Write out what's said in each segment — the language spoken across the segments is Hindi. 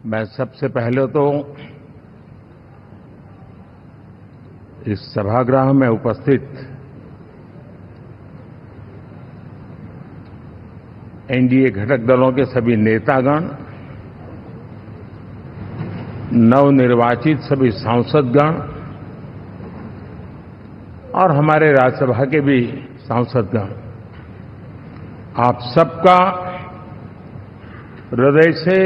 मैं सबसे पहले तो इस सभागृह में उपस्थित एनडीए घटक दलों के सभी नेतागण, नवनिर्वाचित सभी सांसदगण और हमारे राज्यसभा के भी सांसदगण, आप सबका हृदय से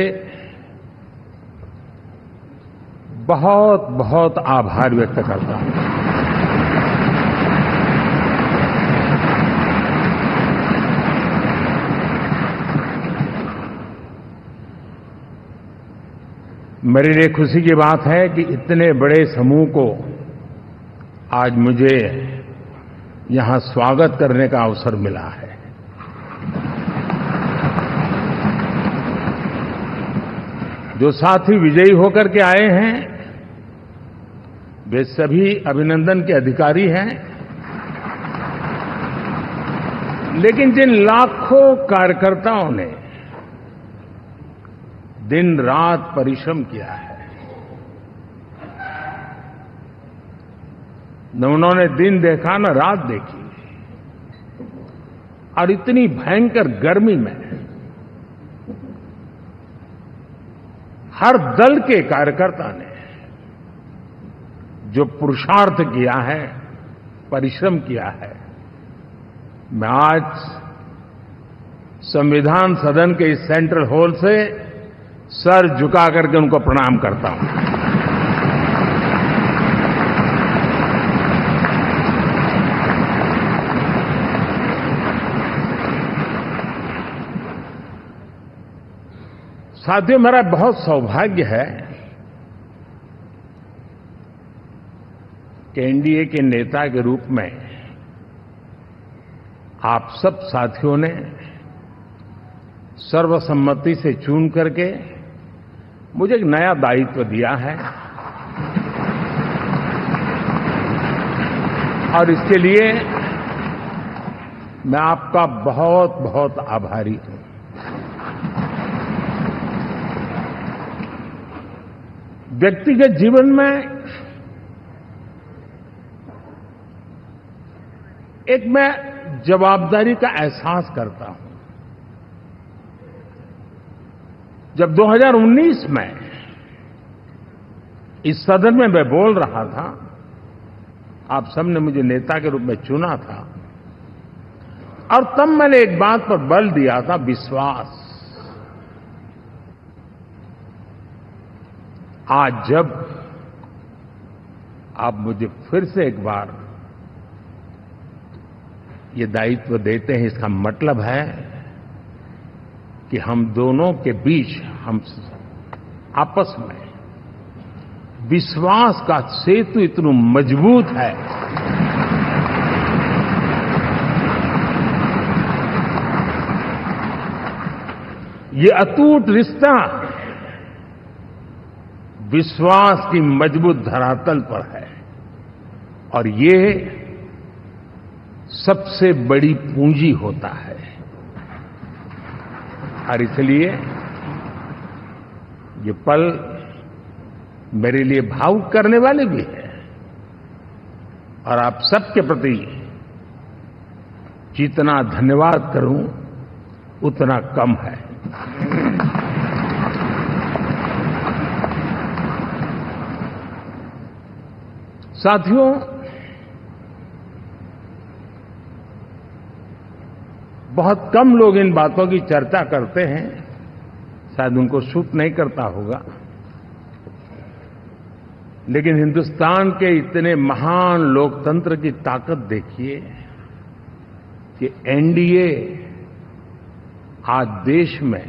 बहुत बहुत आभार व्यक्त करता हूं। मेरे लिए खुशी की बात है कि इतने बड़े समूह को आज मुझे यहां स्वागत करने का अवसर मिला है। जो साथी विजयी होकर के आए हैं वे सभी अभिनंदन के अधिकारी हैं, लेकिन जिन लाखों कार्यकर्ताओं ने दिन रात परिश्रम किया है, न उन्होंने दिन देखा न रात देखी, और इतनी भयंकर गर्मी में हर दल के कार्यकर्ता ने जो पुरुषार्थ किया है, परिश्रम किया है, मैं आज संविधान सदन के इस सेंट्रल हॉल से सर झुका करके उनको प्रणाम करता हूं। साथियों, मेरा बहुत सौभाग्य है कि एनडीए के नेता के रूप में आप सब साथियों ने सर्वसम्मति से चुन करके मुझे एक नया दायित्व दिया है, और इसके लिए मैं आपका बहुत बहुत आभारी हूं। व्यक्तिगत जीवन में एक मैं जवाबदारी का एहसास करता हूं। जब 2019 में इस सदन में मैं बोल रहा था, आप सबने मुझे नेता के रूप में चुना था, और तब मैंने एक बात पर बल दिया था, विश्वास। आज जब आप मुझे फिर से एक बार ये दायित्व देते हैं, इसका मतलब है कि हम दोनों के बीच, हम आपस में विश्वास का सेतु इतना मजबूत है ये अटूट रिश्ता विश्वास की मजबूत धरातल पर है, और ये सबसे बड़ी पूंजी होता है। और इसलिए ये पल मेरे लिए भावुक करने वाले भी हैं, और आप सबके प्रति जितना धन्यवाद करूं उतना कम है। साथियों, बहुत कम लोग इन बातों की चर्चा करते हैं, शायद उनको सूट नहीं करता होगा, लेकिन हिंदुस्तान के इतने महान लोकतंत्र की ताकत देखिए कि एनडीए आज देश में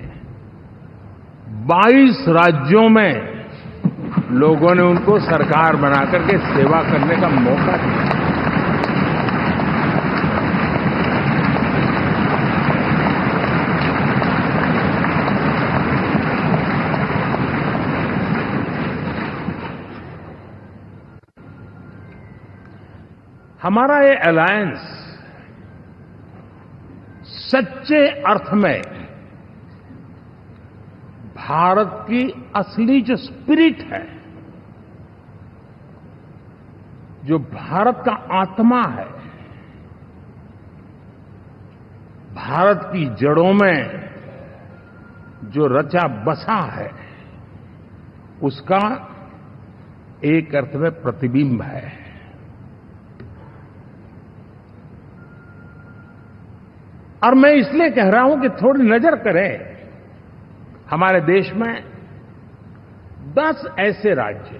22 राज्यों में लोगों ने उनको सरकार बनाकर के सेवा करने का मौका दिया। हमारा ये अलायंस सच्चे अर्थ में भारत की असली जो स्पिरिट है, जो भारत का आत्मा है, भारत की जड़ों में जो रचा बसा है, उसका एक अर्थ में प्रतिबिंब है। और मैं इसलिए कह रहा हूं कि थोड़ी नजर करें, हमारे देश में 10 ऐसे राज्य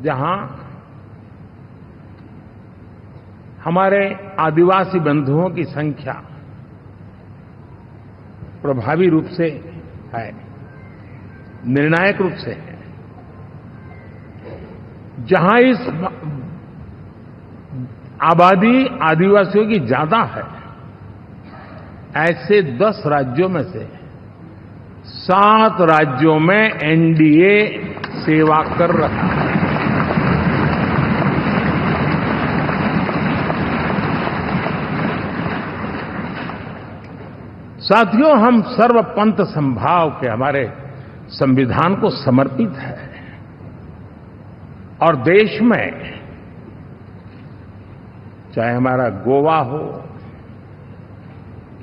जहां हमारे आदिवासी बंधुओं की संख्या प्रभावी रूप से है, निर्णायक रूप से है, जहां इस आबादी आदिवासियों की ज्यादा है। ऐसे 10 राज्यों में से 7 राज्यों में एनडीए सेवा कर रहा है। साथियों, हम सर्वपंथ संभाव के हमारे संविधान को समर्पित है और देश में चाहे हमारा गोवा हो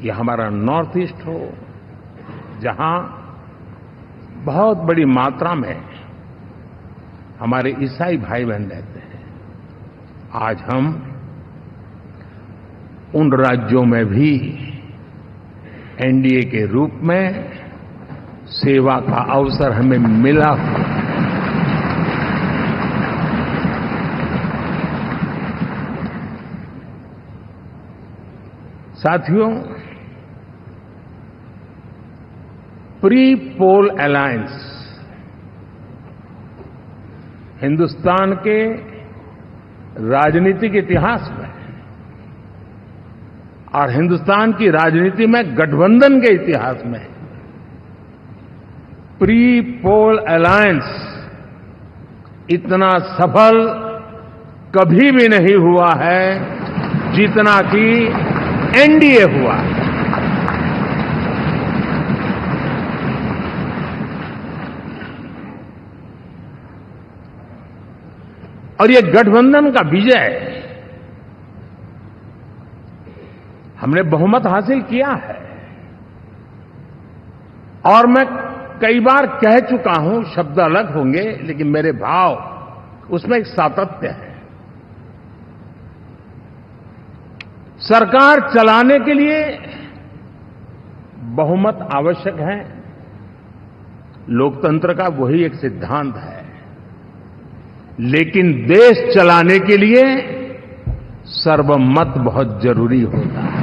या हमारा नॉर्थ ईस्ट हो, जहां बहुत बड़ी मात्रा में हमारे ईसाई भाई बहन रहते हैं, आज हम उन राज्यों में भी एनडीए के रूप में सेवा का अवसर हमें मिला। साथियों, प्री पोल अलायंस हिंदुस्तान के राजनीतिक इतिहास में और हिंदुस्तान की राजनीति में गठबंधन के इतिहास में प्री पोल अलायंस इतना सफल कभी भी नहीं हुआ है जितना कि एनडीए हुआ। और ये गठबंधन का विजय, हमने बहुमत हासिल किया है और मैं कई बार कह चुका हूं, शब्द अलग होंगे लेकिन मेरे भाव उसमें एक सातत्य है। सरकार चलाने के लिए बहुमत आवश्यक है, लोकतंत्र का वही एक सिद्धांत है, लेकिन देश चलाने के लिए सर्वमत बहुत जरूरी होता है।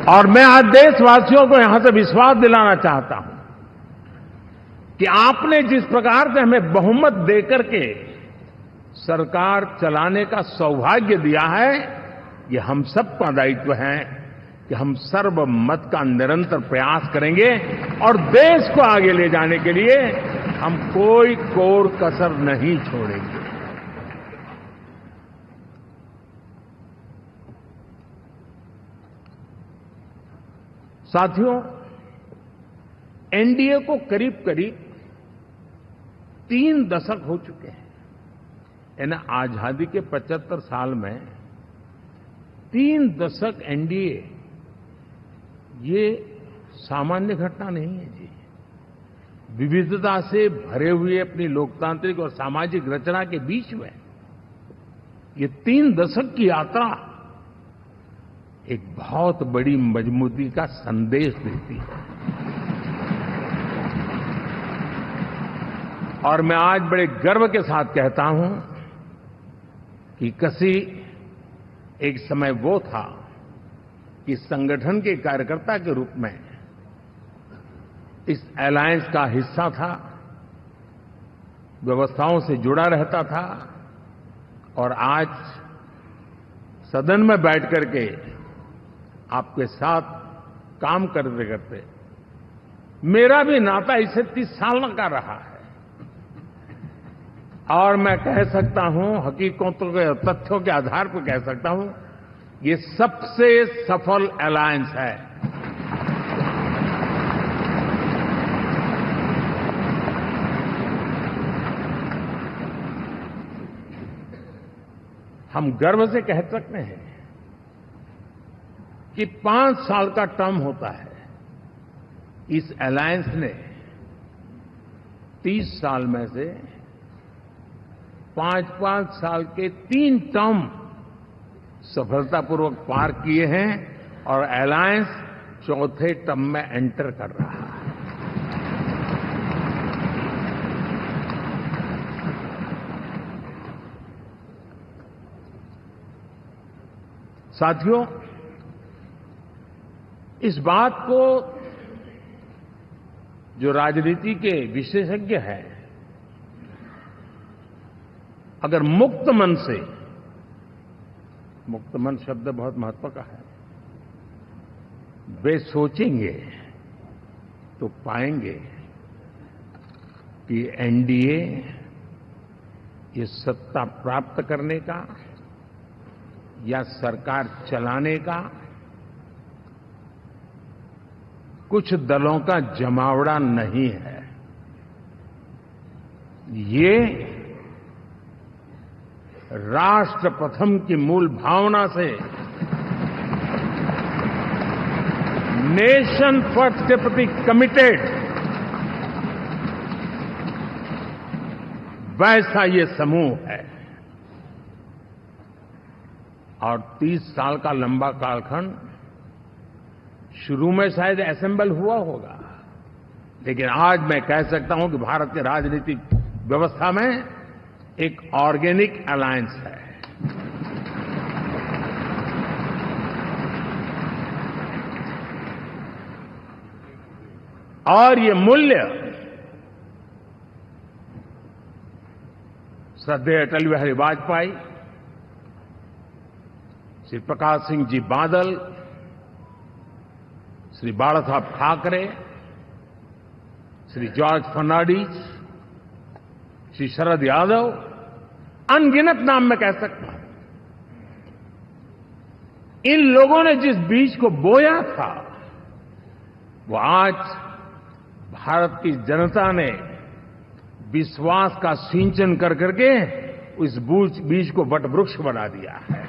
और मैं आज देशवासियों को यहां से विश्वास दिलाना चाहता हूं कि आपने जिस प्रकार से हमें बहुमत देकर के सरकार चलाने का सौभाग्य दिया है, ये हम सबका दायित्व है कि हम सर्वमत का निरंतर प्रयास करेंगे और देश को आगे ले जाने के लिए हम कोई कोर कसर नहीं छोड़ेंगे। साथियों, एनडीए को करीब करीब 3 दशक हो चुके हैं। यानी आजादी के 75 साल में 3 दशक एनडीए, ये सामान्य घटना नहीं है जी। विविधता से भरे हुए अपनी लोकतांत्रिक और सामाजिक रचना के बीच में ये 3 दशक की यात्रा एक बहुत बड़ी मजबूती का संदेश देती है। और मैं आज बड़े गर्व के साथ कहता हूं कि किसी एक समय वो था कि संगठन के कार्यकर्ता के रूप में इस अलायंस का हिस्सा था, व्यवस्थाओं से जुड़ा रहता था और आज सदन में बैठ करके आपके साथ काम करते करते मेरा भी नाता इससे 30 साल का रहा है। और मैं कह सकता हूं, हकीकतों के तथ्यों के आधार पर कह सकता हूं ये सबसे सफल अलायंस है। हम गर्व से कह सकते हैं कि 5 साल का टर्म होता है। इस अलायंस ने 30 साल में से 5-5 साल के 3 टर्म सफलतापूर्वक पार किए हैं और अलायंस चौथे टर्म में एंटर कर रहा है। साथियों, इस बात को जो राजनीति के विशेषज्ञ हैं, अगर मुक्त मन से, मुक्त मन शब्द बहुत महत्व का है, वे सोचेंगे तो पाएंगे कि एनडीए ये सत्ता प्राप्त करने का या सरकार चलाने का कुछ दलों का जमावड़ा नहीं है। ये राष्ट्र प्रथम की मूल भावना से नेशन फर्स्ट के प्रति कमिटेड वैसा ये समूह है। और 30 साल का लंबा कालखंड शुरू में शायद असेंबल हुआ होगा, लेकिन आज मैं कह सकता हूं कि भारत के राजनीतिक व्यवस्था में एक ऑर्गेनिक अलायंस है। और ये मूल्य श्रद्धेय अटल बिहारी वाजपेयी, श्री प्रकाश सिंह जी बादल, श्री बाला साहब ठाकरे, श्री जॉर्ज फर्नांडिस, श्री शरद यादव, अनगिनत नाम मैं कह सकता हूं। इन लोगों ने जिस बीज को बोया था, वो आज भारत की जनता ने विश्वास का सिंचन कर करके उस बीज को वटवृक्ष बना दिया है।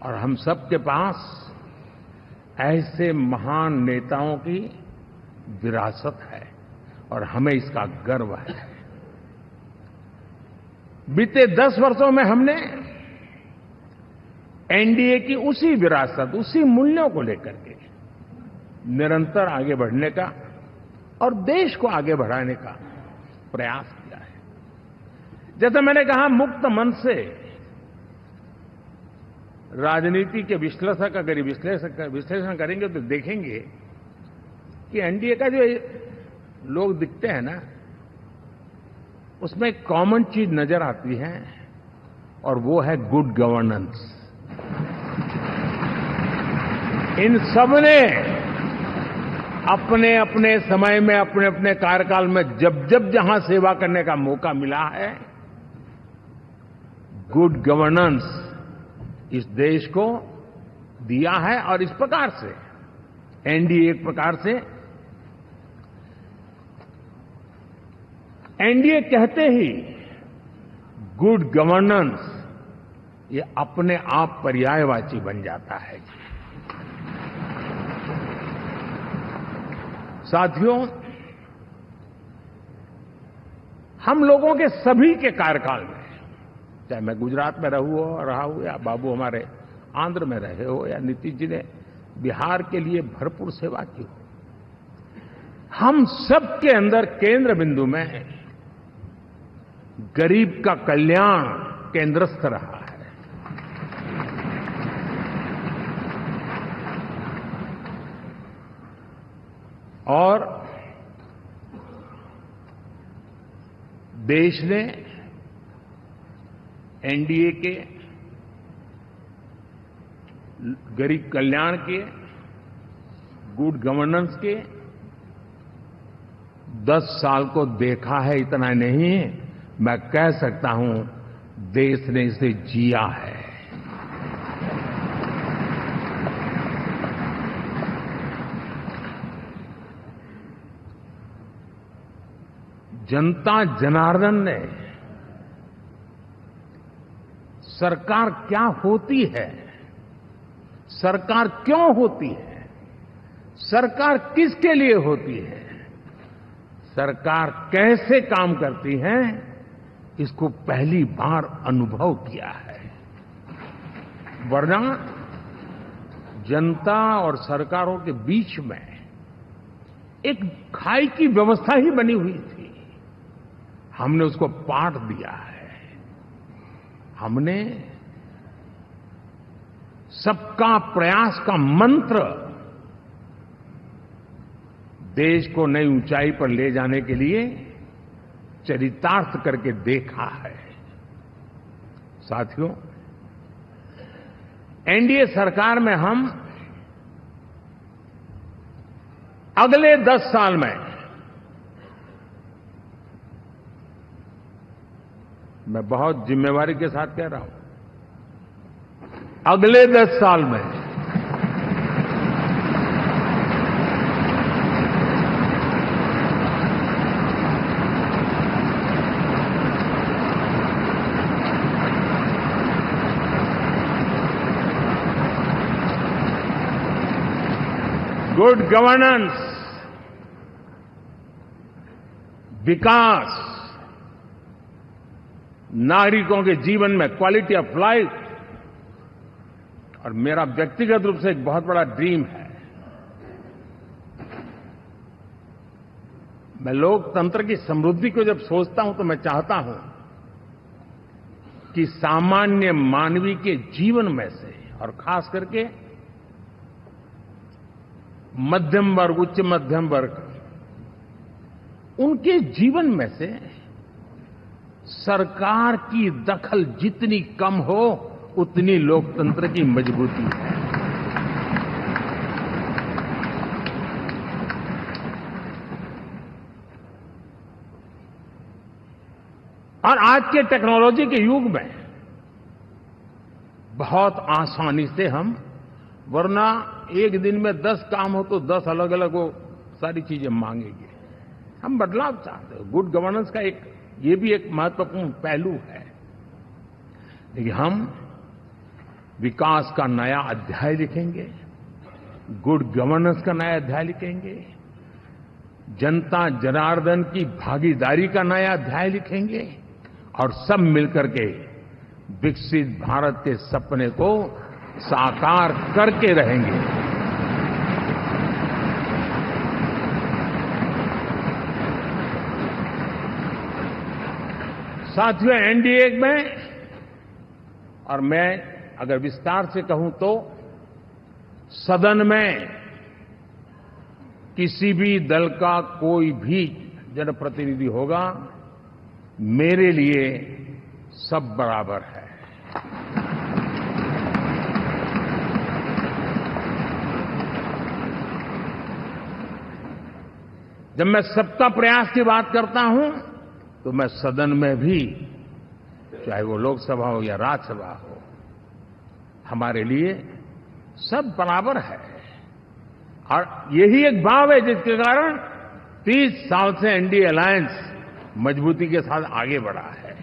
और हम सबके पास ऐसे महान नेताओं की विरासत है और हमें इसका गर्व है। बीते 10 वर्षों में हमने एनडीए की उसी विरासत, उसी मूल्यों को लेकर के निरंतर आगे बढ़ने का और देश को आगे बढ़ाने का प्रयास किया है। जैसे मैंने कहा, मुक्त मन से राजनीति के विश्लेषक अगर विश्लेषण करेंगे तो देखेंगे कि एनडीए का जो लोग दिखते हैं ना, उसमें एक कॉमन चीज नजर आती है और वो है गुड गवर्नेंस। इन सबने अपने अपने समय में, अपने अपने कार्यकाल में जब जब जहां सेवा करने का मौका मिला है, गुड गवर्नेंस इस देश को दिया है। और इस प्रकार से एनडीए एक प्रकार से, एनडीए कहते ही गुड गवर्नेंस ये अपने आप पर्यायवाची बन जाता है। साथियों, हम लोगों के सभी के कार्यकाल में, चाहे मैं गुजरात में रहा हूं या बाबू हमारे आंध्र में रहे हो या नीतीश जी ने बिहार के लिए भरपूर सेवा की हो, हम सबके अंदर केंद्र बिंदु में गरीब का कल्याण केंद्रस्थ रहा है। और देश ने एनडीए के गरीब कल्याण के, गुड गवर्नेंस के 10 साल को देखा है। इतना नहीं, मैं कह सकता हूं देश ने इसे जिया है। जनता जनार्दन ने सरकार क्या होती है, सरकार क्यों होती है, सरकार किसके लिए होती है, सरकार कैसे काम करती है, इसको पहली बार अनुभव किया है। वरना जनता और सरकारों के बीच में एक खाई की व्यवस्था ही बनी हुई थी। हमने उसको पाट दिया है। हमने सबका प्रयास का मंत्र देश को नई ऊंचाई पर ले जाने के लिए चरितार्थ करके देखा है। साथियों, एनडीए सरकार में हम अगले 10 साल में, मैं बहुत जिम्मेवारी के साथ कह रहा हूं, अगले 10 साल में गुड गवर्नेंस, विकास, नागरिकों के जीवन में क्वालिटी ऑफ लाइफ, और मेरा व्यक्तिगत रूप से एक बहुत बड़ा ड्रीम है, मैं लोकतंत्र की समृद्धि को जब सोचता हूं तो मैं चाहता हूं कि सामान्य मानवीय के जीवन में से, और खास करके मध्यम वर्ग, उच्च मध्यम वर्ग, उनके जीवन में से सरकार की दखल जितनी कम हो उतनी लोकतंत्र की मजबूती है। और आज के टेक्नोलॉजी के युग में बहुत आसानी से हम, वरना एक दिन में 10 काम हो तो 10 अलग अलग वो सारी चीजें मांगेंगे। हम बदलाव चाहते हैं। गुड गवर्नेंस का ये भी एक महत्वपूर्ण पहलू है। लेकिन हम विकास का नया अध्याय लिखेंगे, गुड गवर्नेंस का नया अध्याय लिखेंगे, जनता जनार्दन की भागीदारी का नया अध्याय लिखेंगे, और सब मिलकर के विकसित भारत के सपने को साकार करके रहेंगे। साथियों, एनडीए में, और मैं अगर विस्तार से कहूं तो सदन में किसी भी दल का कोई भी जनप्रतिनिधि होगा, मेरे लिए सब बराबर है। जब मैं सबका प्रयास की बात करता हूं तो मैं सदन में भी, चाहे वो लोकसभा हो या राज्यसभा हो, हमारे लिए सब बराबर है। और यही एक भाव है जिसके कारण 30 साल से एनडीए अलायंस मजबूती के साथ आगे बढ़ा है।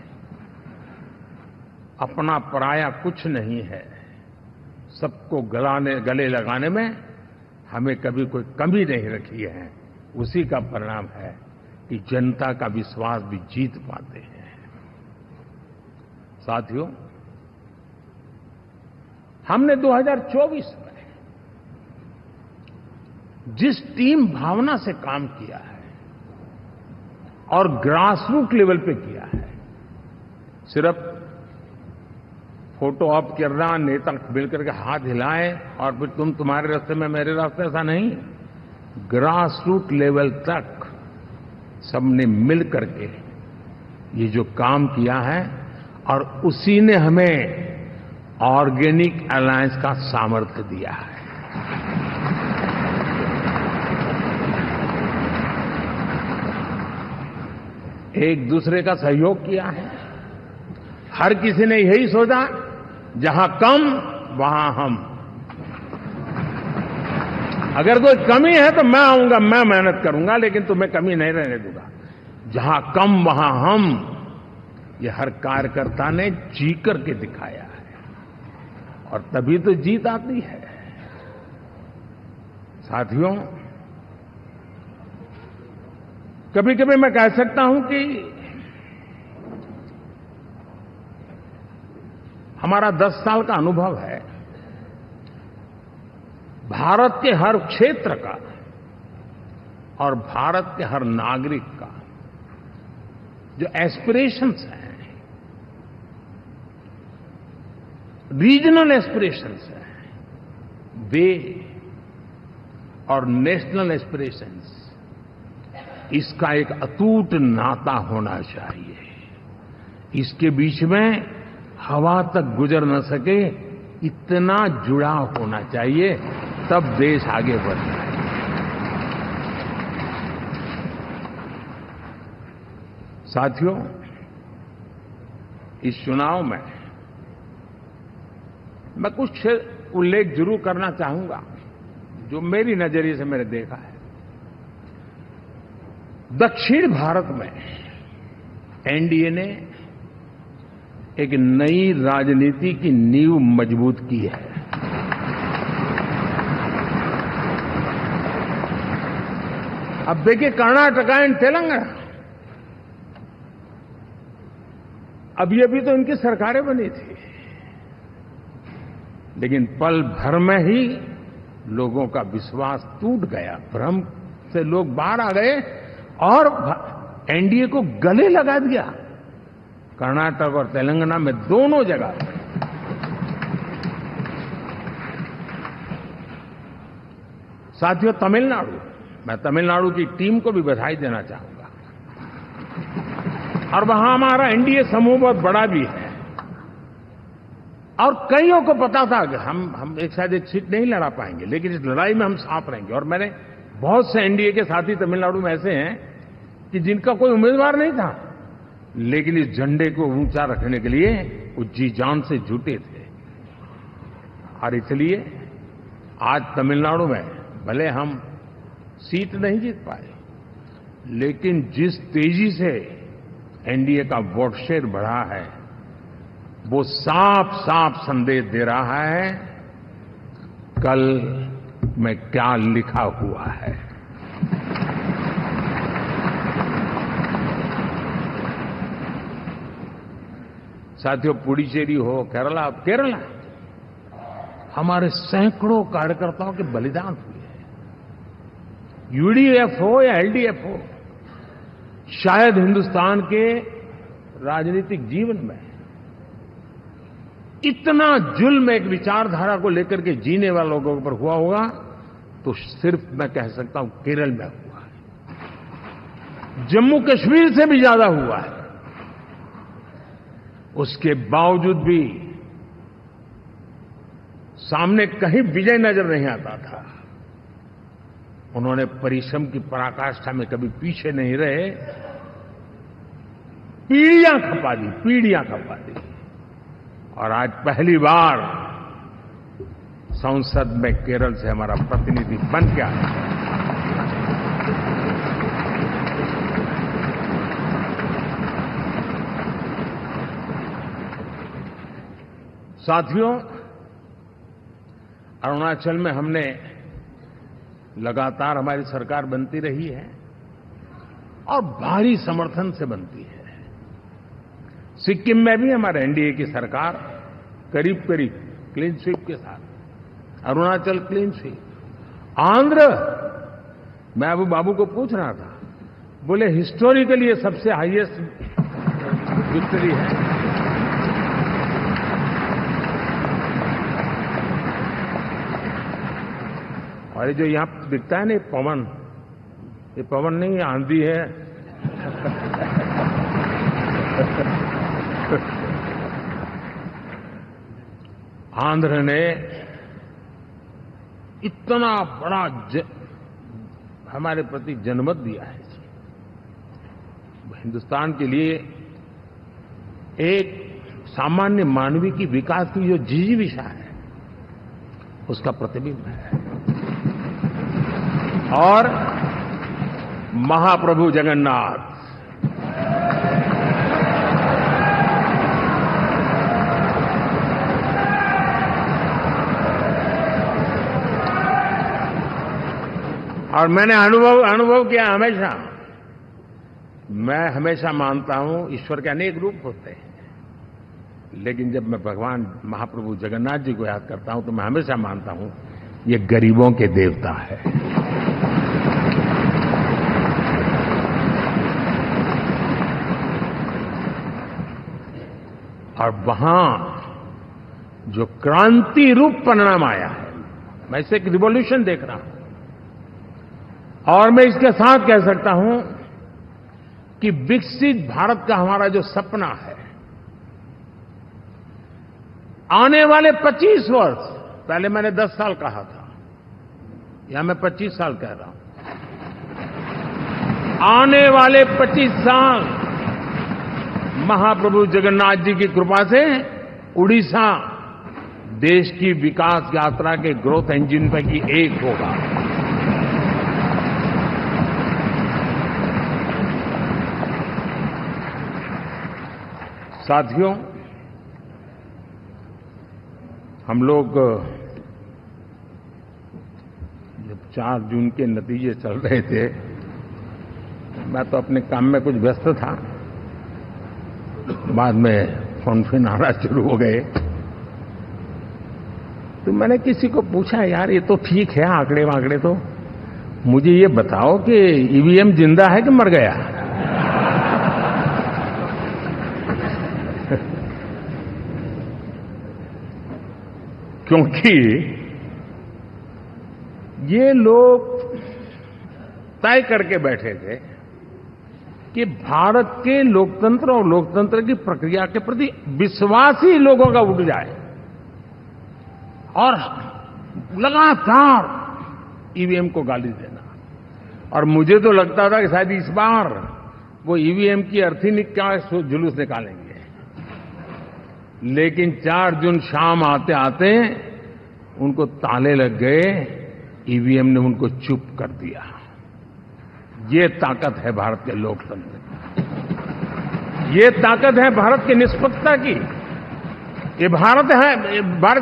अपना पराया कुछ नहीं है। सबको गले लगाने में हमें कभी कोई कमी नहीं रखी है। उसी का परिणाम है कि जनता का विश्वास भी जीत पाते हैं। साथियों, हमने 2024 में जिस टीम भावना से काम किया है और ग्रासरूट लेवल पे किया है, सिर्फ फोटो ऑप करना, नेता मिलकर के हाथ हिलाएं और फिर तुम्हारे रास्ते में मेरे रास्ते, ऐसा नहीं। ग्रासरूट लेवल तक सबने मिल करके ये जो काम किया है, और उसी ने हमें ऑर्गेनिक अलायंस का सामर्थ्य दिया है। एक दूसरे का सहयोग किया है। हर किसी ने यही सोचा, जहां कम वहां हम। अगर कोई कमी है तो मैं आऊंगा, मैं मेहनत करूंगा, लेकिन तुम्हें कमी नहीं रहने दूंगा। जहां कम वहां हम, ये हर कार्यकर्ता ने जी करके दिखाया है, और तभी तो जीत आती है। साथियों, कभी कभी मैं कह सकता हूं कि हमारा 10 साल का अनुभव है, भारत के हर क्षेत्र का और भारत के हर नागरिक का जो एस्पिरेशंस हैं, रीजनल एस्पिरेशंस हैं, वे और नेशनल एस्पिरेशंस, इसका एक अटूट नाता होना चाहिए। इसके बीच में हवा तक गुजर न सके, इतना जुड़ाव होना चाहिए, तब देश आगे बढ़ता है। साथियों, इस चुनाव में मैं कुछ उल्लेख जरूर करना चाहूंगा जो मेरी नजरिए से मैंने देखा है। दक्षिण भारत में एनडीए ने एक नई राजनीति की नींव मजबूत की है। अब देखिए, कर्नाटक एंड तेलंगाना, अभी अभी तो इनकी सरकारें बनी थी, लेकिन पल भर में ही लोगों का विश्वास टूट गया, भ्रम से लोग बाहर आ गए और एनडीए को गले लगा दिया। कर्नाटक और तेलंगाना में दोनों जगह साथियों, तमिलनाडु, मैं तमिलनाडु की टीम को भी बधाई देना चाहूंगा, और वहां हमारा एनडीए समूह बहुत बड़ा भी है, और कईयों को पता था कि हम एक शायद एक सीट नहीं लड़ा पाएंगे, लेकिन इस लड़ाई में हम साथ रहेंगे। और मैंने बहुत से एनडीए के साथी तमिलनाडु में ऐसे हैं कि जिनका कोई उम्मीदवार नहीं था, लेकिन इस झंडे को ऊंचा रखने के लिए वो जी जान से जुटे थे। और इसलिए आज तमिलनाडु में भले हम सीट नहीं जीत पाए, लेकिन जिस तेजी से एनडीए का वोट शेयर बढ़ा है, वो साफ साफ संदेश दे रहा है कल में क्या लिखा हुआ है। साथियों, पुडुचेरी हो, केरला हमारे सैकड़ों कार्यकर्ताओं के बलिदान हुए हैं। यूडीएफ हो या एलडीएफ हो, शायद हिंदुस्तान के राजनीतिक जीवन में इतना जुल्म एक विचारधारा को लेकर के जीने वाले लोगों पर हुआ होगा तो सिर्फ मैं कह सकता हूं केरल में हुआ है। जम्मू कश्मीर से भी ज्यादा हुआ है। उसके बावजूद भी सामने कहीं विजय नजर नहीं आता था। उन्होंने परिश्रम की पराकाष्ठा में कभी पीछे नहीं रहे, पीढ़ियां खपा दी। और आज पहली बार संसद में केरल से हमारा प्रतिनिधि बन के आया। साथियों, अरुणाचल में हमने लगातार हमारी सरकार बनती रही है और भारी समर्थन से बनती है। सिक्किम में भी हमारे एनडीए की सरकार करीब करीब क्लीन स्वीप के साथ, अरुणाचल क्लीन स्वीप। आंध्र, मैं अबू बाबू को पूछ रहा था, बोले हिस्टोरिकली ये सबसे हाईएस्ट विक्ट्री है। और जो यहां दिखता है ना पवन, ये पवन नहीं, आंधी है। आंध्र ने इतना बड़ा हमारे प्रति जनमत दिया है। हिंदुस्तान के लिए एक सामान्य मानवी की विकास की जो जिजीविषा है उसका प्रतिबिंब है। और महाप्रभु जगन्नाथ और मैंने अनुभव किया हमेशा। मैं हमेशा मानता हूं ईश्वर के अनेक रूप होते हैं, लेकिन जब मैं भगवान महाप्रभु जगन्नाथ जी को याद करता हूं तो मैं हमेशा मानता हूं ये गरीबों के देवता है। और वहां जो क्रांति रूप परिणाम आया है, मैं इसे एक रिवॉल्यूशन देख रहा हूं। और मैं इसके साथ कह सकता हूं कि विकसित भारत का हमारा जो सपना है, आने वाले 25 वर्ष, पहले मैंने 10 साल कहा था, या मैं 25 साल कह रहा हूं, आने वाले 25 साल महाप्रभु जगन्नाथ जी की कृपा से उड़ीसा देश की विकास यात्रा के ग्रोथ इंजन पैकी एक होगा। साथियों, हम लोग जब 4 जून के नतीजे चल रहे थे, मैं तो अपने काम में कुछ व्यस्त था, बाद में फोन आना शुरू हो गए। तो मैंने किसी को पूछा, यार ये तो ठीक है आंकड़े वांकड़े, तो मुझे ये बताओ कि ईवीएम जिंदा है कि मर गया? क्योंकि ये लोग तय करके बैठे थे कि भारत के लोकतंत्र और लोकतंत्र की प्रक्रिया के प्रति विश्वास ही लोगों का उठ जाए, और लगातार ईवीएम को गाली देना। और मुझे तो लगता था कि शायद इस बार वो ईवीएम की अर्थी निकाल जुलूस निकालेंगे, लेकिन 4 जून शाम आते आते उनको ताले लग गए, ईवीएम ने उनको चुप कर दिया। ये ताकत है भारत के लोकतंत्र की, ये ताकत है भारत की निष्पक्षता की, ये भारत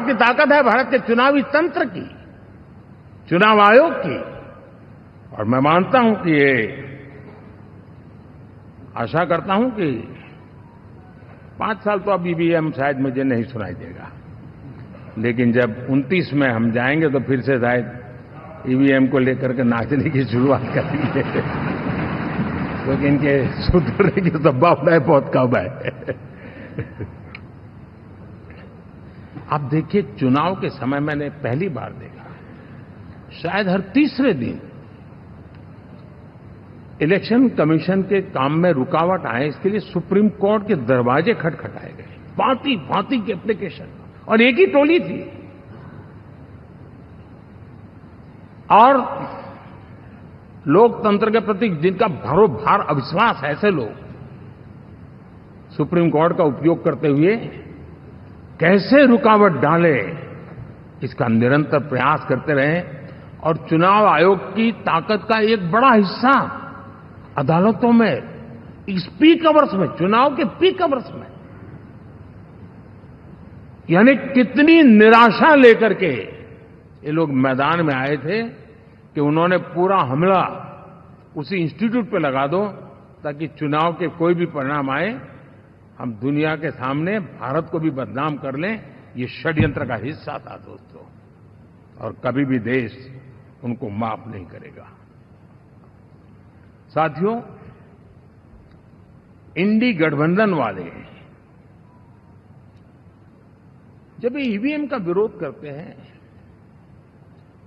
की ताकत है भारत के चुनावी तंत्र की, चुनाव आयोग की। और मैं मानता हूं कि ये आशा करता हूं कि 5 साल तो अब ईवीएम शायद मुझे नहीं सुनाई देगा, लेकिन जब 29 में हम जाएंगे तो फिर से शायद ईवीएम को लेकर के नाचने की शुरुआत करेंगे, क्योंकि इनके सुधरने की संभावना बहुत कम है। आप देखिए, चुनाव के समय मैंने पहली बार देखा, शायद हर तीसरे दिन इलेक्शन कमीशन के काम में रुकावट आए, इसके लिए सुप्रीम कोर्ट के दरवाजे खटखटाए गए, भांति भांति की एप्लीकेशन, और एक ही टोली थी। और लोकतंत्र के प्रति जिनका भरोभार अविश्वास है, ऐसे लोग सुप्रीम कोर्ट का उपयोग करते हुए कैसे रुकावट डाले, इसका निरंतर प्रयास करते रहे। और चुनाव आयोग की ताकत का एक बड़ा हिस्सा अदालतों में, इस पीक अवर्स में, चुनाव के पीक अवर्स में, यानी कितनी निराशा लेकर के ये लोग मैदान में आए थे कि उन्होंने पूरा हमला उसी इंस्टीट्यूट पे लगा दो ताकि चुनाव के कोई भी परिणाम आए, हम दुनिया के सामने भारत को भी बदनाम कर लें। ये षड्यंत्र का हिस्सा था दोस्तों, और कभी भी देश उनको माफ नहीं करेगा। साथियों, इंडी गठबंधन वाले जब ईवीएम का विरोध करते हैं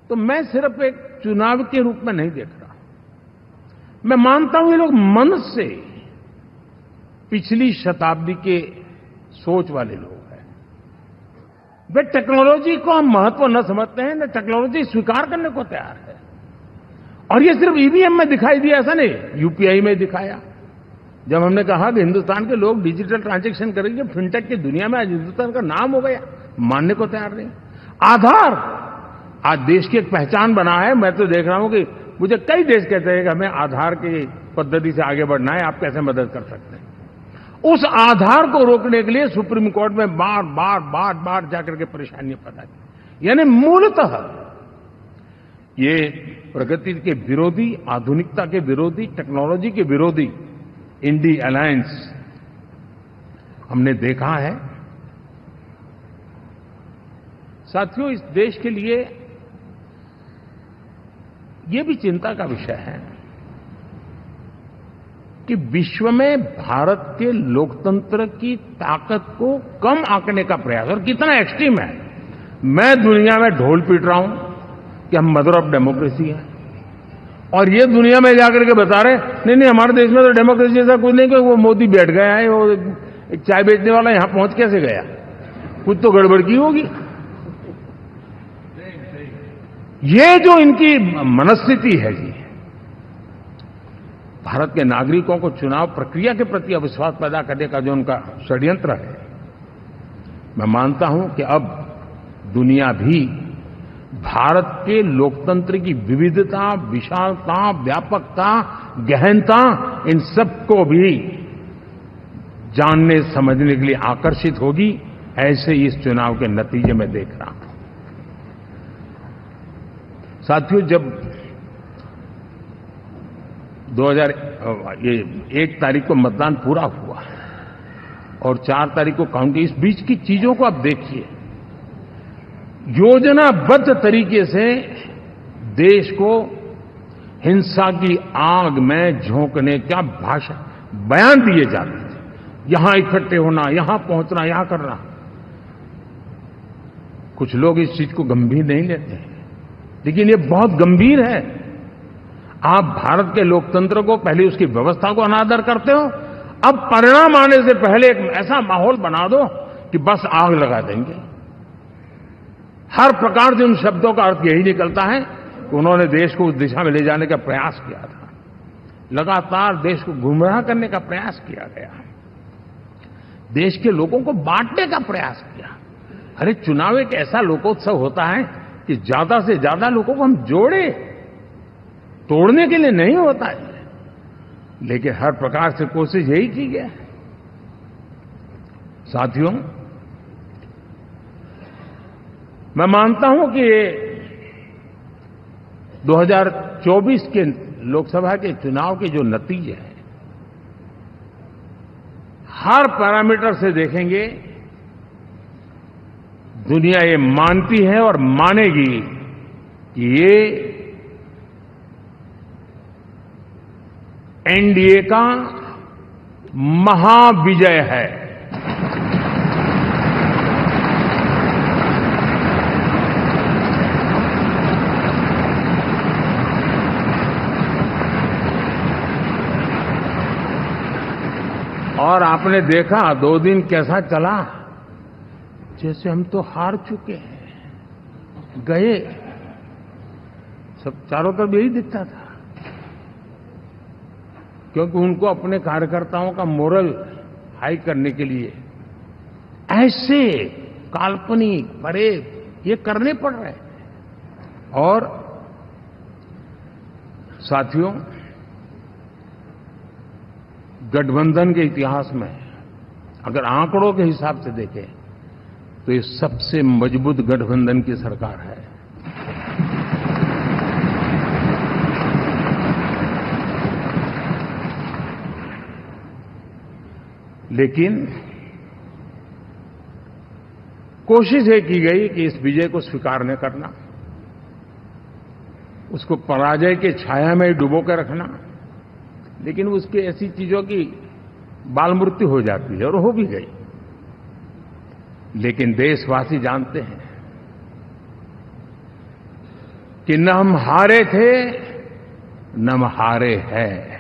तो मैं सिर्फ एक चुनाव के रूप में नहीं देख रहा। मैं मानता हूं ये लोग मन से पिछली शताब्दी के सोच वाले लोग हैं। वे टेक्नोलॉजी को हम महत्व न समझते हैं, न टेक्नोलॉजी स्वीकार करने को तैयार है। और ये सिर्फ ईवीएम में दिखाई दिया, ऐसा नहीं, यूपीआई में दिखाया, जब हमने कहा कि हिंदुस्तान के लोग डिजिटल ट्रांजैक्शन करेंगे, फिनटेक की दुनिया में आज हिंदुस्तान का नाम हो गया, मानने को तैयार नहीं। आधार आज देश की एक पहचान बना है। मैं तो देख रहा हूं कि मुझे कई देश कहते हैं कि हमें आधार की पद्धति से आगे बढ़ना है, आप कैसे मदद कर सकते हैं। उस आधार को रोकने के लिए सुप्रीम कोर्ट में बार बार जाकर के परेशानियां पैदा की। यानी मूलतः ये प्रगति के विरोधी, आधुनिकता के विरोधी, टेक्नोलॉजी के विरोधी इंडी अलायंस हमने देखा है। साथियों, इस देश के लिए ये भी चिंता का विषय है कि विश्व में भारत के लोकतंत्र की ताकत को कम आंकने का प्रयास, और कितना एक्सट्रीम है। मैं दुनिया में ढोल पीट रहा हूं कि हम मदर ऑफ डेमोक्रेसी है, और ये दुनिया में जाकर के बता रहे नहीं हमारे देश में तो डेमोक्रेसी जैसा कुछ नहीं, कि वो मोदी बैठ गया है, वो एक चाय बेचने वाला यहां पहुंच कैसे गया, कुछ तो गड़बड़ की होगी। ये जो इनकी मनस्थिति है जी, भारत के नागरिकों को चुनाव प्रक्रिया के प्रति अविश्वास पैदा करने का जो उनका षड्यंत्र है, मैं मानता हूं कि अब दुनिया भी भारत के लोकतंत्र की विविधता, विशालता, व्यापकता, गहनता, इन सबको भी जानने समझने के लिए आकर्षित होगी। ऐसे इस चुनाव के नतीजे में देख रहा हूं। साथियों, जब 1 तारीख को मतदान पूरा हुआ और 4 तारीख को काउंटिंग, इस बीच की चीजों को आप देखिए। योजनाबद्ध तरीके से देश को हिंसा की आग में झोंकने का बयान दिए जाते थे। यहां इकट्ठे होना, यहां पहुंचना, यहां करना। कुछ लोग इस चीज को गंभीर नहीं लेते हैं, लेकिन ये बहुत गंभीर है। आप भारत के लोकतंत्र को, पहले उसकी व्यवस्था को अनादर करते हो, अब परिणाम आने से पहले एक ऐसा माहौल बना दो कि बस आग लगा देंगे। हर प्रकार से उन शब्दों का अर्थ यही निकलता है कि उन्होंने देश को उस दिशा में ले जाने का प्रयास किया था। लगातार देश को गुमराह करने का प्रयास किया गया, देश के लोगों को बांटने का प्रयास किया। अरे, चुनाव एक ऐसा लोकोत्सव होता है कि ज्यादा से ज्यादा लोगों को हम जोड़े, तोड़ने के लिए नहीं होता है। लेकिन हर प्रकार से कोशिश यही की गई। साथियों, मैं मानता हूं कि 2024 के लोकसभा के चुनाव के जो नतीजे हैं, हर पैरामीटर से देखेंगे, दुनिया ये मानती है और मानेगी कि ये एनडीए का महाविजय है। और आपने देखा 2 दिन कैसा चला, जैसे हम तो हार चुके हैं, गए। सब चारों तरफ यही दिखता था, क्योंकि उनको अपने कार्यकर्ताओं का मोरल हाई करने के लिए ऐसे काल्पनिक परेड ये करने पड़ रहे हैं। और साथियों, गठबंधन के इतिहास में अगर आंकड़ों के हिसाब से देखें तो ये सबसे मजबूत गठबंधन की सरकार है। लेकिन कोशिश ये की गई कि इस विजय को स्वीकार न करना, उसको पराजय के छाया में डुबो कर रखना। लेकिन उसकी ऐसी चीजों की बाल मृत्यु हो जाती है, और हो भी गई। लेकिन देशवासी जानते हैं कि न हम हारे थे, न हम हारे हैं।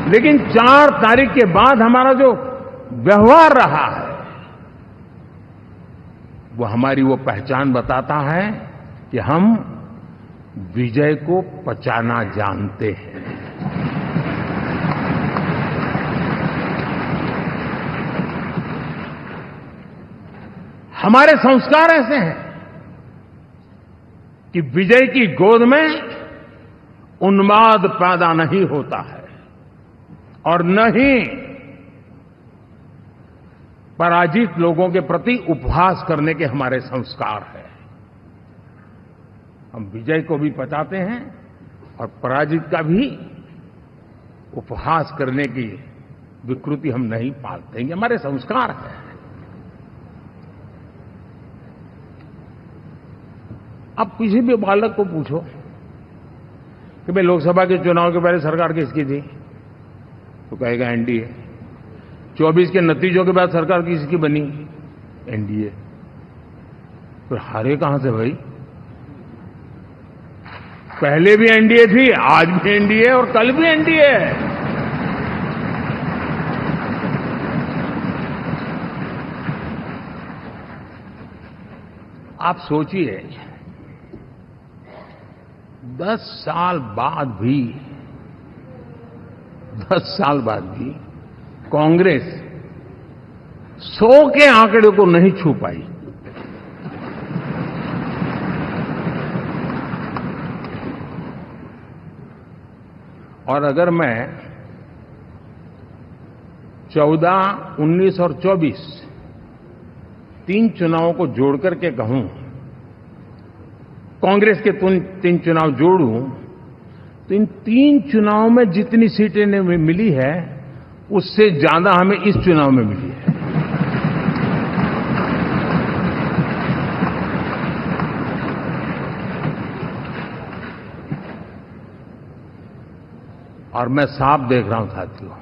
लेकिन 4 तारीख के बाद हमारा जो व्यवहार रहा है, वो हमारी वो पहचान बताता है कि हम विजय को पचाना जानते हैं। हमारे संस्कार ऐसे हैं कि विजय की गोद में उन्माद पैदा नहीं होता है और न ही पराजित लोगों के प्रति उपहास करने के हमारे संस्कार हैं। हम विजय को भी पचाते हैं और पराजित का भी उपहास करने की विकृति हम नहीं पालते। ये हमारे संस्कार हैं। अब किसी भी बालक को पूछो कि भाई लोकसभा के चुनाव के पहले सरकार किसकी थी, तो कहेगा एनडीए। 24 के नतीजों के बाद सरकार किसकी बनी, एनडीए। तो हारे कहां से भाई? पहले भी एनडीए थी, आज भी एनडीए और कल भी एनडीए है। आप सोचिए 10 साल बाद भी कांग्रेस 100 के आंकड़े को नहीं छू पाई। और अगर मैं 14, 19 और 24 तीन चुनावों को जोड़ करके कहूं, कांग्रेस के 3 चुनाव जोड़ूं, तो इन 3 चुनावों में जितनी सीटें मिली है उससे ज्यादा हमें इस चुनाव में मिली है। और मैं साफ देख रहा हूं साथियों,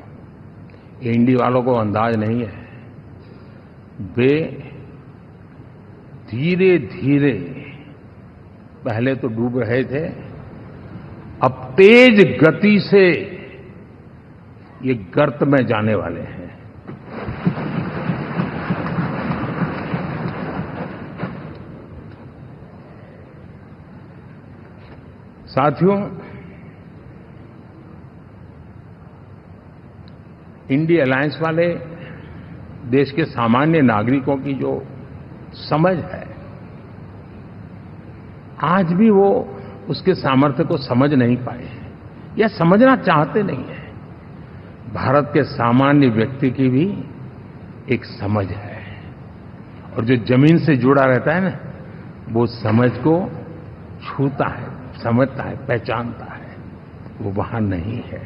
एनडीए वालों को अंदाज नहीं है। वे धीरे धीरे पहले तो डूब रहे थे, अब तेज गति से ये गर्त में जाने वाले हैं। साथियों, इंडिया अलायंस वाले देश के सामान्य नागरिकों की जो समझ है, आज भी वो उसके सामर्थ्य को समझ नहीं पाए हैं या समझना चाहते नहीं है। भारत के सामान्य व्यक्ति की भी एक समझ है, और जो जमीन से जुड़ा रहता है ना, वो समझ को छूता है, समझता है, पहचानता है। वो वहां नहीं है।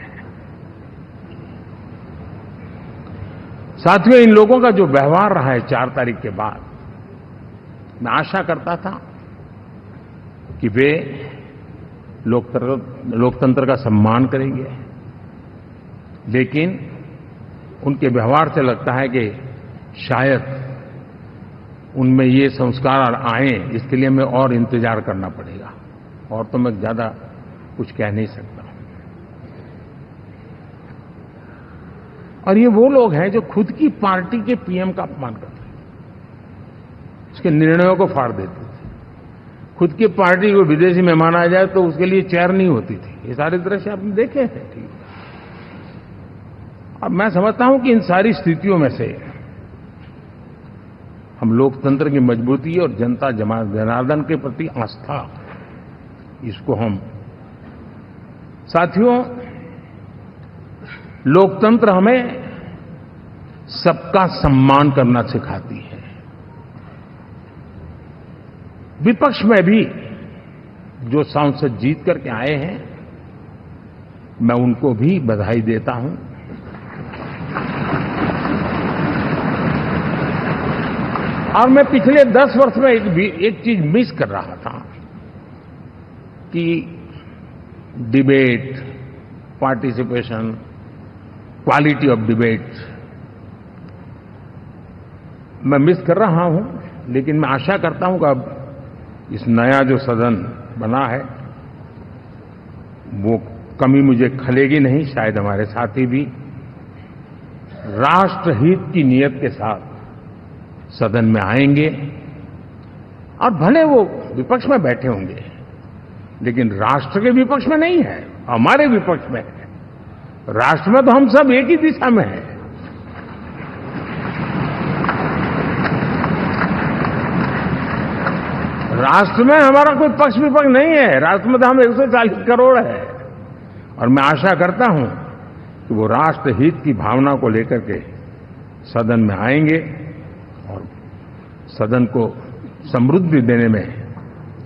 साथियों, इन लोगों का जो व्यवहार रहा है 4 तारीख के बाद, मैं आशा करता था कि वे लोकतंत्र का सम्मान करेंगे, लेकिन उनके व्यवहार से लगता है कि शायद उनमें ये संस्कार आए, इसके लिए हमें और इंतजार करना पड़ेगा। और तो मैं ज्यादा कुछ कह नहीं सकता। और ये वो लोग हैं जो खुद की पार्टी के पीएम का अपमान करते हैं, उसके निर्णयों को फाड़ देते थे। खुद की पार्टी को विदेशी मेहमान आ जाए तो उसके लिए चेयर नहीं होती थी। ये सारे दृश्य आपने देखे हैं। ठीक, अब मैं समझता हूं कि इन सारी स्थितियों में से हम लोकतंत्र की मजबूती और जनता जनार्दन के प्रति आस्था, इसको हम, साथियों, लोकतंत्र हमें सबका सम्मान करना सिखाती है। विपक्ष में भी जो सांसद जीत करके आए हैं, मैं उनको भी बधाई देता हूं। और मैं पिछले 10 वर्ष में एक चीज मिस कर रहा था कि debate, participation, quality of debate मैं मिस कर रहा हूं। लेकिन मैं आशा करता हूं कि अब इस नया जो सदन बना है, वो कमी मुझे खलेगी नहीं। शायद हमारे साथी भी राष्ट्रहित की नीयत के साथ सदन में आएंगे, और भले वो विपक्ष में बैठे होंगे, लेकिन राष्ट्र के विपक्ष में नहीं है, हमारे विपक्ष में है। राष्ट्र में तो हम सब एक ही दिशा में हैं। राष्ट्र में हमारा कोई पक्ष विपक्ष नहीं है। राष्ट्र में तो हम 140 करोड़ है। और मैं आशा करता हूं कि वो राष्ट्र हित की भावना को लेकर के सदन में आएंगे और सदन को समृद्धि देने में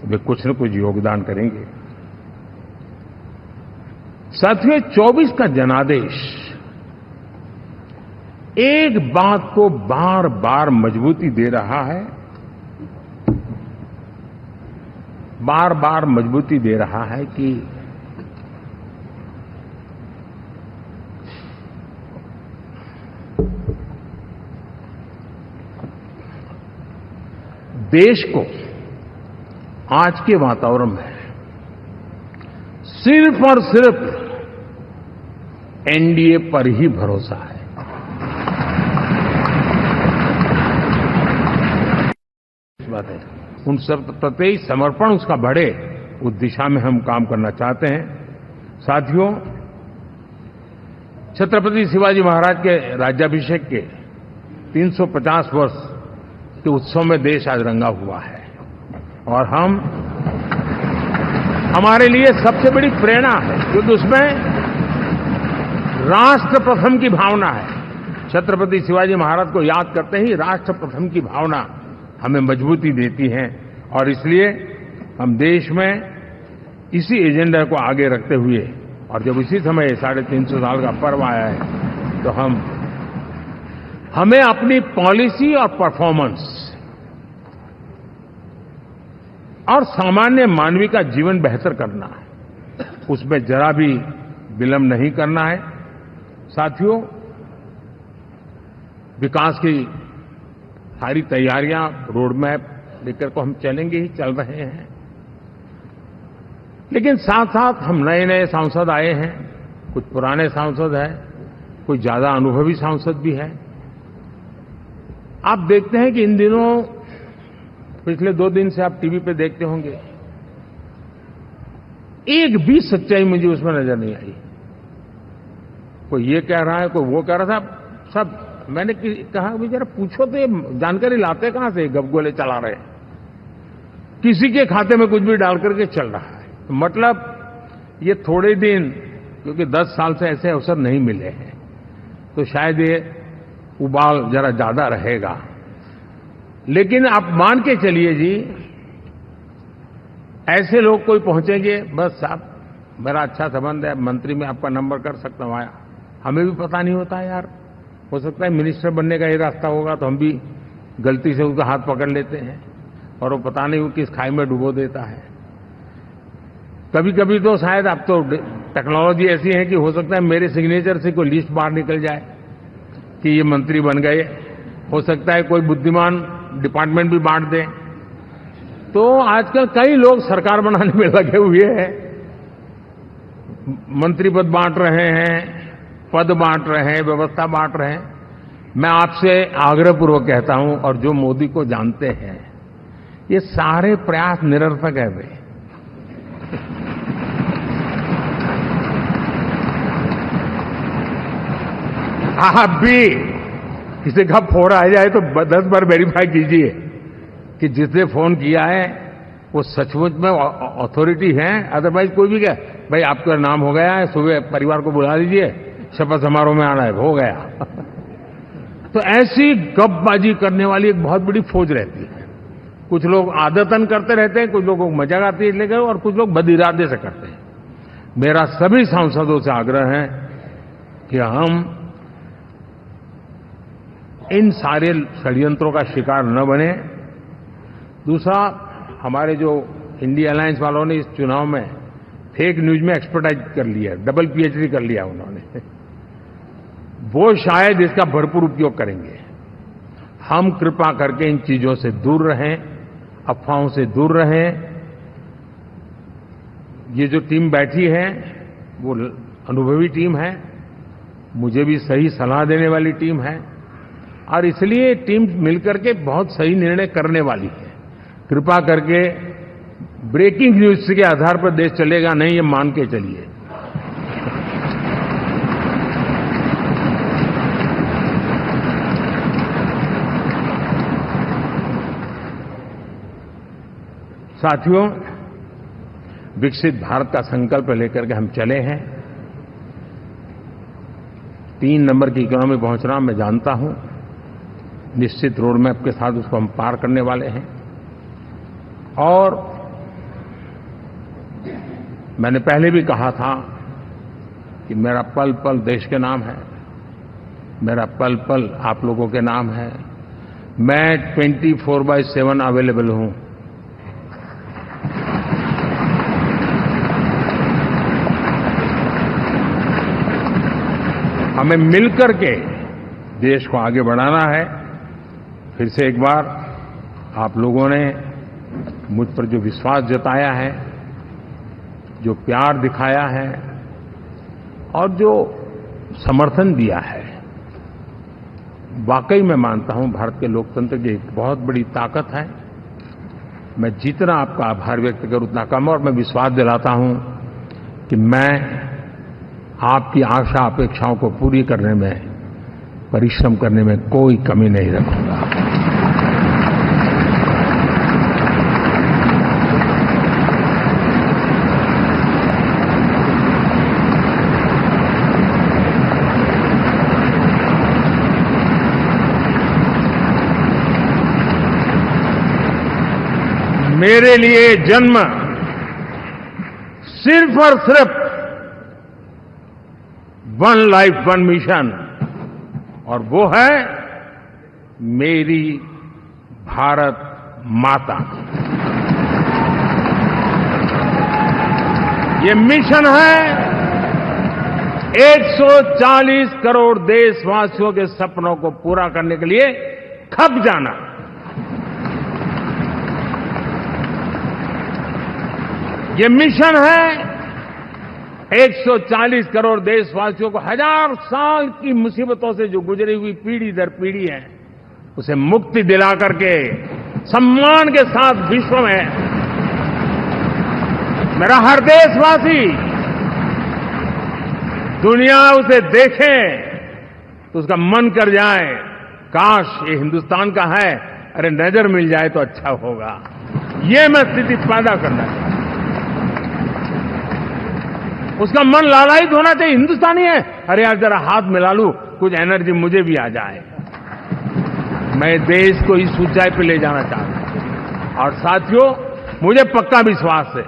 वे कुछ न कुछ योगदान करेंगे। साथियों, 24 का जनादेश एक बात को बार बार मजबूती दे रहा है, बार बार मजबूती दे रहा है कि देश को आज के वातावरण में सिर्फ और सिर्फ एनडीए पर ही भरोसा है। इस बात है, उन सब प्रति समर्पण उसका बढ़े, उस दिशा में हम काम करना चाहते हैं। साथियों, छत्रपति शिवाजी महाराज के राज्याभिषेक के 350 वर्ष के उत्सव में देश आज रंगा हुआ है और हमारे लिए सबसे बड़ी प्रेरणा है, क्योंकि उसमें राष्ट्र प्रथम की भावना है। छत्रपति शिवाजी महाराज को याद करते ही राष्ट्र प्रथम की भावना हमें मजबूती देती है और इसलिए हम देश में इसी एजेंडा को आगे रखते हुए और जब इसी समय 350 साल का पर्व आया है तो हमें अपनी पॉलिसी और परफॉर्मेंस और सामान्य मानवीय का जीवन बेहतर करना है, उसमें जरा भी विलंब नहीं करना है। साथियों, विकास की सारी तैयारियां, रोड मैप लेकर को हम चलेंगे ही, चल रहे हैं, लेकिन साथ साथ हम नए नए सांसद आए हैं, कुछ पुराने सांसद हैं, कुछ ज्यादा अनुभवी सांसद भी हैं। आप देखते हैं कि इन दिनों पिछले 2 दिन से आप टीवी पे देखते होंगे, एक भी सच्चाई मुझे उसमें नजर नहीं आई। कोई ये कह रहा है, कोई वो कह रहा था, सब मैंने कहा भी जरा पूछो तो ये जानकारी लाते कहां से, गपगोले चला रहे, किसी के खाते में कुछ भी डाल करके चल रहा है। तो मतलब ये थोड़े दिन, क्योंकि 10 साल से ऐसे अवसर नहीं मिले हैं, तो शायद ये उबाल जरा ज्यादा रहेगा। लेकिन आप मान के चलिए जी, ऐसे लोग कोई पहुंचेंगे, बस साहब मेरा अच्छा संबंध है, मंत्री में आपका नंबर कर सकता हूं, आया, हमें भी पता नहीं होता यार, हो सकता है मिनिस्टर बनने का ये रास्ता होगा तो हम भी गलती से उसका हाथ पकड़ लेते हैं और वो पता नहीं वो किस खाई में डुबो देता है। कभी कभी तो शायद अब तो टेक्नोलॉजी ऐसी है कि हो सकता है मेरे सिग्नेचर से कोई लिस्ट बाहर निकल जाए कि ये मंत्री बन गए, हो सकता है कोई बुद्धिमान डिपार्टमेंट भी बांट दे। तो आजकल कई लोग सरकार बनाने में लगे हुए हैं, मंत्री पद बांट रहे हैं, पद बांट रहे हैं, व्यवस्था बांट रहे हैं। मैं आपसे आग्रहपूर्वक कहता हूं, और जो मोदी को जानते हैं, ये सारे प्रयास निरर्थक है। वे आप भी किसी का फोन आ जाए तो 10 बार वेरीफाई कीजिए कि जिसने फोन किया है वो सचमुच में अथॉरिटी है। अदरवाइज कोई भी कहे भाई आपका नाम हो गया है, सुबह परिवार को बुला लीजिए, शपथ समारोह में आना है, हो गया। तो ऐसी गपबाजी करने वाली एक बहुत बड़ी फौज रहती है। कुछ लोग आदतन करते रहते हैं, कुछ लोगों को मजाक आती है इसलिए, और कुछ लोग बदइरादे से करते हैं। मेरा सभी सांसदों से आग्रह है कि हम इन सारे षड्यंत्रों का शिकार न बने। दूसरा, हमारे जो इंडिया अलायंस वालों ने इस चुनाव में फेक न्यूज में एक्सपर्टाइज कर लिया, डबल पीएचडी कर लिया उन्होंने, वो शायद इसका भरपूर उपयोग करेंगे। हम कृपा करके इन चीजों से दूर रहें, अफवाहों से दूर रहें। ये जो टीम बैठी है वो अनुभवी टीम है, मुझे भी सही सलाह देने वाली टीम है, और इसलिए टीम मिलकर के बहुत सही निर्णय करने वाली है। कृपा करके ब्रेकिंग न्यूज के आधार पर देश चलेगा नहीं, ये मान के चलिए। साथियों, विकसित भारत का संकल्प लेकर के हम चले हैं। 3 नंबर की इकोनॉमी पहुंचना मैं जानता हूं, निश्चित रोड मैप के साथ उसको हम पार करने वाले हैं। और मैंने पहले भी कहा था कि मेरा पल पल देश के नाम है, मेरा पल पल आप लोगों के नाम है। मैं 24/7 अवेलेबल हूं। हमें मिलकर के देश को आगे बढ़ाना है। फिर से एक बार आप लोगों ने मुझ पर जो विश्वास जताया है, जो प्यार दिखाया है और जो समर्थन दिया है, वाकई मैं मानता हूं भारत के लोकतंत्र की एक बहुत बड़ी ताकत है। मैं जितना आपका आभार व्यक्त करूं उतना कम, और मैं विश्वास दिलाता हूं कि मैं आपकी आशा अपेक्षाओं को पूरी करने में, परिश्रम करने में कोई कमी नहीं रखूंगा। मेरे लिए जन्म सिर्फ और सिर्फ वन लाइफ वन मिशन, और वो है मेरी भारत माता। ये मिशन है 140 करोड़ देशवासियों के सपनों को पूरा करने के लिए खप जाना। ये मिशन है 140 करोड़ देशवासियों को 1000 साल की मुसीबतों से जो गुजरी हुई पीढ़ी दर पीढ़ी है, उसे मुक्ति दिला करके सम्मान के साथ विश्व में मेरा हर देशवासी दुनिया उसे देखे तो उसका मन कर जाए, काश ये हिंदुस्तान का है, अरे नजर मिल जाए तो अच्छा होगा। ये मैं स्थिति पैदा करना चाहता हूं। उसका मन लालायित होना चाहिए, हिंदुस्तानी है, अरे यार जरा हाथ मिला लूं, कुछ एनर्जी मुझे भी आ जाए। मैं देश को इस ऊंचाई पे ले जाना चाहता हूं। और साथियों, मुझे पक्का विश्वास है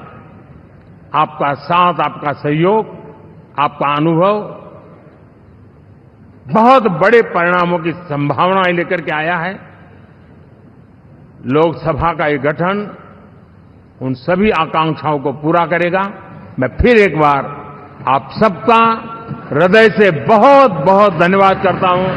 आपका साथ, आपका सहयोग, आपका अनुभव बहुत बड़े परिणामों की संभावनाएं लेकर के आया है। लोकसभा का ये गठन उन सभी आकांक्षाओं को पूरा करेगा। मैं फिर एक बार आप सबका हृदय से बहुत बहुत धन्यवाद करता हूं।